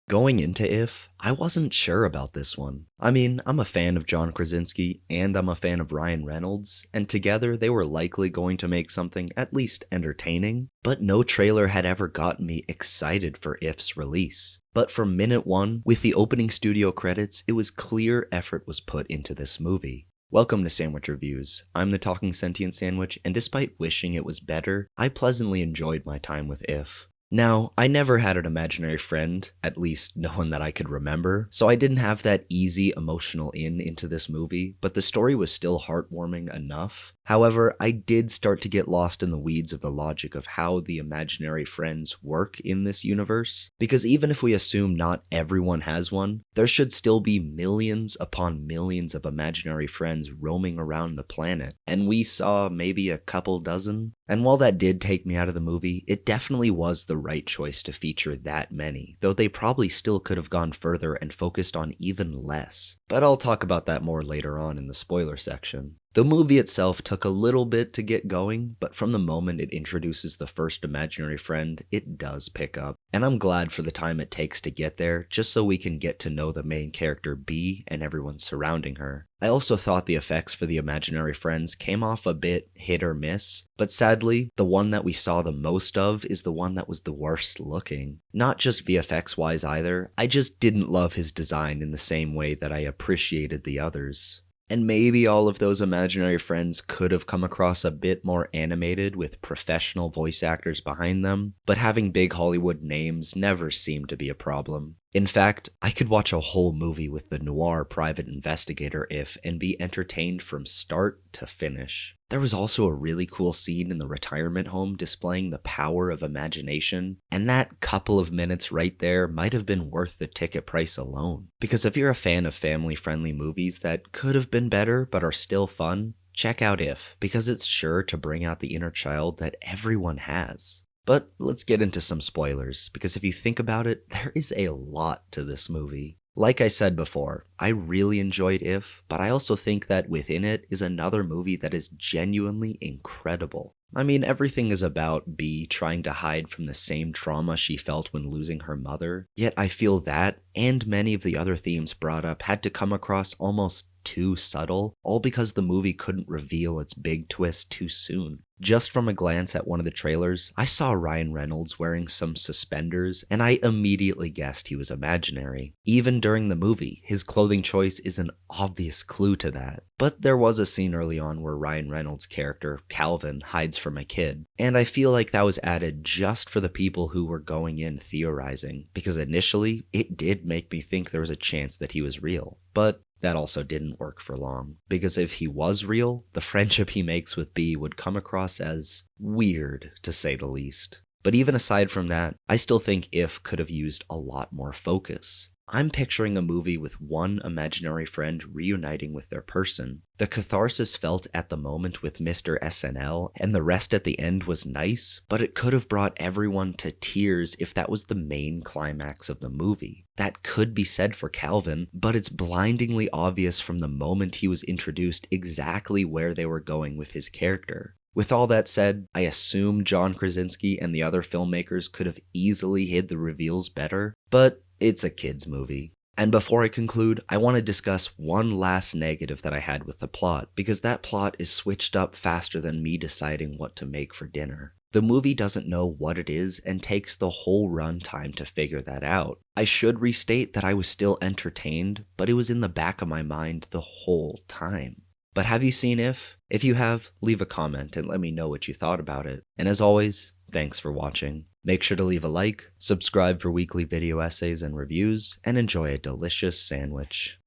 Going into If, I wasn't sure about this one. I mean, I'm a fan of John Krasinski and I'm a fan of Ryan Reynolds, and together they were likely going to make something at least entertaining, but no trailer had ever gotten me excited for If's release. But from minute one, with the opening studio credits, it was clear effort was put into this movie. Welcome to Sandwich Reviews. I'm the Talking Sentient Sandwich, and despite wishing it was better, I pleasantly enjoyed my time with If. Now, I never had an imaginary friend, at least no one that I could remember, so I didn't have that easy emotional into this movie, but the story was still heartwarming enough. However, I did start to get lost in the weeds of the logic of how the imaginary friends work in this universe, because even if we assume not everyone has one, there should still be millions upon millions of imaginary friends roaming around the planet, and we saw maybe a couple dozen. And while that did take me out of the movie, it definitely was the right choice to feature that many, though they probably still could have gone further and focused on even less. But I'll talk about that more later on in the spoiler section. The movie itself took a little bit to get going, but from the moment it introduces the first imaginary friend, it does pick up. And I'm glad for the time it takes to get there, just so we can get to know the main character Bee and everyone surrounding her. I also thought the effects for the imaginary friends came off a bit hit or miss, but sadly, the one that we saw the most of is the one that was the worst looking. Not just VFX wise either, I just didn't love his design in the same way that I appreciated the others. And maybe all of those imaginary friends could have come across a bit more animated with professional voice actors behind them, but having big Hollywood names never seemed to be a problem. In fact, I could watch a whole movie with the noir private investigator If and be entertained from start to finish. There was also a really cool scene in the retirement home displaying the power of imagination, and that couple of minutes right there might have been worth the ticket price alone. Because if you're a fan of family-friendly movies that could have been better but are still fun, check out If, because it's sure to bring out the inner child that everyone has. But let's get into some spoilers, because if you think about it, there is a lot to this movie. Like I said before, I really enjoyed If, but I also think that within it is another movie that is genuinely incredible. I mean, everything is about Bee trying to hide from the same trauma she felt when losing her mother, yet I feel that, and many of the other themes brought up, had to come across almost too subtle, all because the movie couldn't reveal its big twist too soon. Just from a glance at one of the trailers, I saw Ryan Reynolds wearing some suspenders, and I immediately guessed he was imaginary. Even during the movie, his clothing choice is an obvious clue to that. But there was a scene early on where Ryan Reynolds' character, Calvin, hides from a kid, and I feel like that was added just for the people who were going in theorizing, because initially, it did make me think there was a chance that he was real. But that also didn't work for long, because if he was real, the friendship he makes with Bee would come across as weird, to say the least. But even aside from that, I still think If could have used a lot more focus. I'm picturing a movie with one imaginary friend reuniting with their person. The catharsis felt at the moment with Mr. SNL, and the rest at the end was nice, but it could have brought everyone to tears if that was the main climax of the movie. That could be said for Calvin, but it's blindingly obvious from the moment he was introduced exactly where they were going with his character. With all that said, I assume John Krasinski and the other filmmakers could have easily hid the reveals better, but it's a kids' movie. And before I conclude, I want to discuss one last negative that I had with the plot, because that plot is switched up faster than me deciding what to make for dinner. The movie doesn't know what it is and takes the whole run time to figure that out. I should restate that I was still entertained, but it was in the back of my mind the whole time. But have you seen If? If you have, leave a comment and let me know what you thought about it. And as always, thanks for watching. Make sure to leave a like, subscribe for weekly video essays and reviews, and enjoy a delicious sandwich.